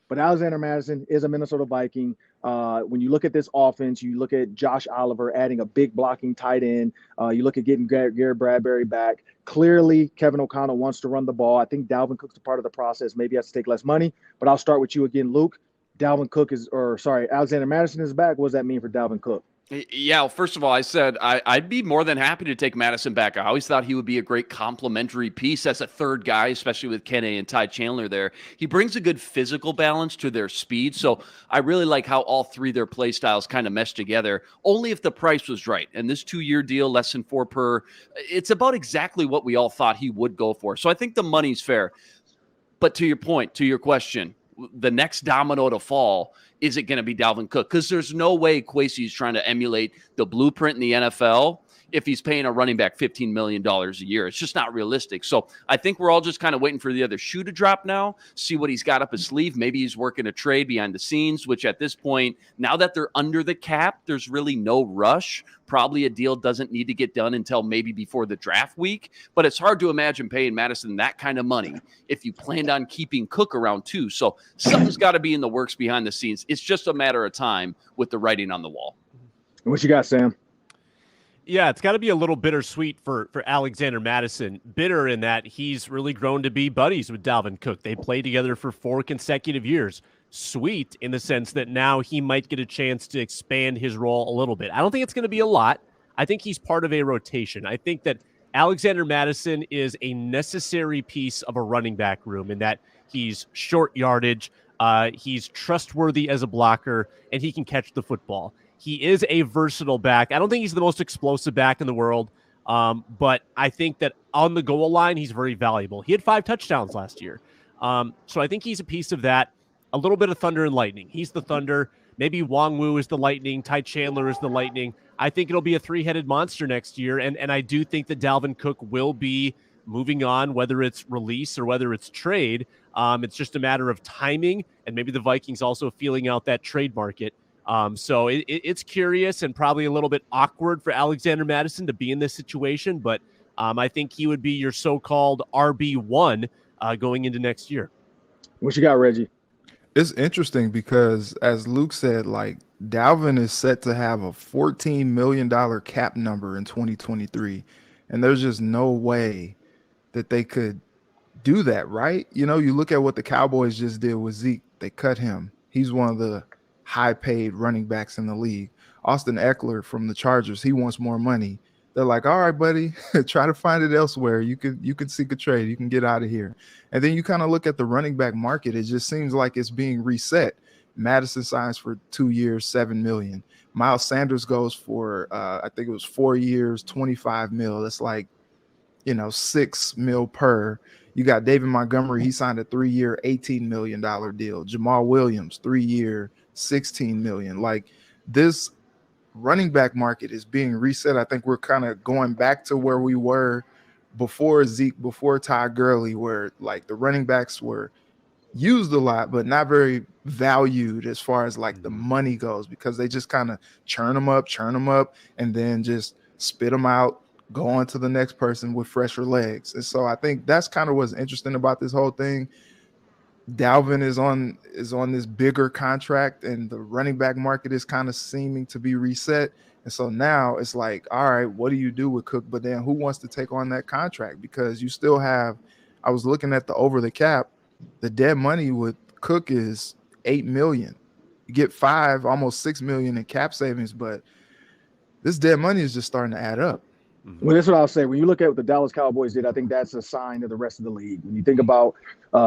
But Alexander Madison is a Minnesota Viking. When you look at this offense, you look at Josh Oliver adding a big blocking tight end. You look at getting Garrett Bradbury back. Clearly, Kevin O'Connell wants to run the ball. I think Dalvin Cook's a part of the process. Maybe has to take less money. But I'll start with you again, Luke. Alexander Madison is back. What does that mean for Dalvin Cook? Yeah, well, first of all, I said I'd be more than happy to take Madison back. I always thought he would be a great complementary piece as a third guy, especially with Kenny and Ty Chandler there. He brings a good physical balance to their speed, so I really like how all three of their play styles kind of mesh together, only if the price was right. And this 2-year deal, less than 4 per, it's about exactly what we all thought he would go for. So I think the money's fair. But to your point, to your question, the next domino to fall, is it going to be Dalvin Cook? Because there's no way Kwesi is trying to emulate the blueprint in the NFL if he's paying a running back $15 million a year. It's just not realistic. So I think we're all just kind of waiting for the other shoe to drop now, see what he's got up his sleeve. Maybe he's working a trade behind the scenes, which at this point, now that they're under the cap, there's really no rush. Probably a deal doesn't need to get done until maybe before the draft week. But it's hard to imagine paying Madison that kind of money if you planned on keeping Cook around too. So something's got to be in the works behind the scenes. It's just a matter of time with the writing on the wall. What you got, Sam? Yeah, it's got to be a little bittersweet for Alexander Mattison. Bitter in that he's really grown to be buddies with Dalvin Cook. They played together for 4 consecutive years. Sweet in the sense that now he might get a chance to expand his role a little bit. I don't think it's going to be a lot. I think he's part of a rotation. I think that Alexander Mattison is a necessary piece of a running back room in that he's short yardage, he's trustworthy as a blocker, and he can catch the football. He is a versatile back. I don't think he's the most explosive back in the world, but I think that on the goal line, he's very valuable. He had 5 touchdowns last year. So I think he's a piece of that. A little bit of thunder and lightning. He's the thunder. Maybe Wong-Woo is the lightning. Ty Chandler is the lightning. I think it'll be a 3-headed monster next year, and I do think that Dalvin Cook will be moving on, whether it's release or whether it's trade. It's just a matter of timing, and maybe the Vikings also feeling out that trade market. So it's curious and probably a little bit awkward for Alexander Mattison to be in this situation, but I think he would be your so-called RB1 going into next year. What you got, Reggie? It's interesting because, as Luke said, like Dalvin is set to have a $14 million cap number in 2023, and there's just no way that they could do that, right? You know, you look at what the Cowboys just did with Zeke. They cut him. He's one of the high-paid running backs in the league. Austin Eckler from the Chargers, he wants more money. They're like, all right, buddy, try to find it elsewhere. You could seek a trade. You can get out of here. And then you kind of look at the running back market. It just seems like it's being reset. Madison signs for 2 years, $7 million. Miles Sanders goes for, I think it was 4 years, $25 million. That's like, $6 million per. You got David Montgomery. He signed a 3-year, $18 million deal. Jamal Williams, 3-year, $16 million. Like, this running back market is being reset. I think we're kind of going back to where we were before Zeke, before Ty Gurley, where like the running backs were used a lot, but not very valued as far as like the money goes, because they just kind of churn them up, and then just spit them out, go on to the next person with fresher legs. And so I think that's kind of what's interesting about this whole thing. Dalvin is on this bigger contract, and the running back market is kind of seeming to be reset. And so now it's like, all right, what do you do with Cook? But then who wants to take on that contract? Because you still have, I was looking at the over the cap, the dead money with Cook is $8 million. You get almost $6 million in cap savings, but this dead money is just starting to add up. Well, that's what I'll say. When you look at what the Dallas Cowboys did, I think that's a sign of the rest of the league. When you think about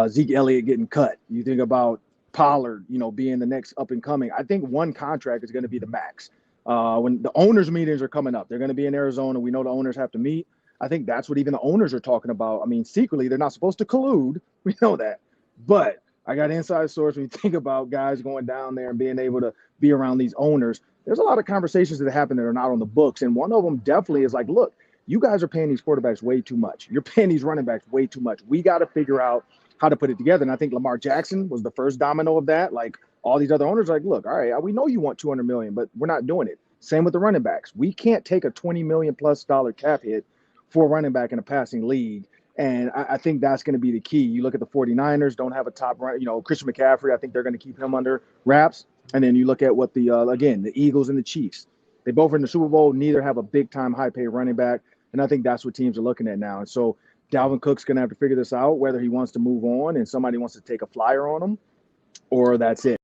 Zeke Elliott getting cut, you think about Pollard, being the next up and coming. I think one contract is going to be the max. When the owners' meetings are coming up, they're going to be in Arizona. We know the owners have to meet. I think that's what even the owners are talking about. I mean, secretly, they're not supposed to collude. We know that. But I got inside source when you think about guys going down there and being able to be around these owners. There's a lot of conversations that happen that are not on the books. And one of them definitely is like, look, you guys are paying these quarterbacks way too much. You're paying these running backs way too much. We got to figure out how to put it together. And I think Lamar Jackson was the first domino of that. Like, all these other owners are like, look, all right, we know you want $200 million, but we're not doing it. Same with the running backs. We can't take a $20 million plus cap hit for a running back in a passing league And I think that's going to be the key. You look at the 49ers, don't have a top run, Christian McCaffrey. I think they're going to keep him under wraps. And then you look at what the Eagles and the Chiefs. They both are in the Super Bowl. Neither have a big-time, high-paid running back. And I think that's what teams are looking at now. And so Dalvin Cook's going to have to figure this out, whether he wants to move on and somebody wants to take a flyer on him, or that's it.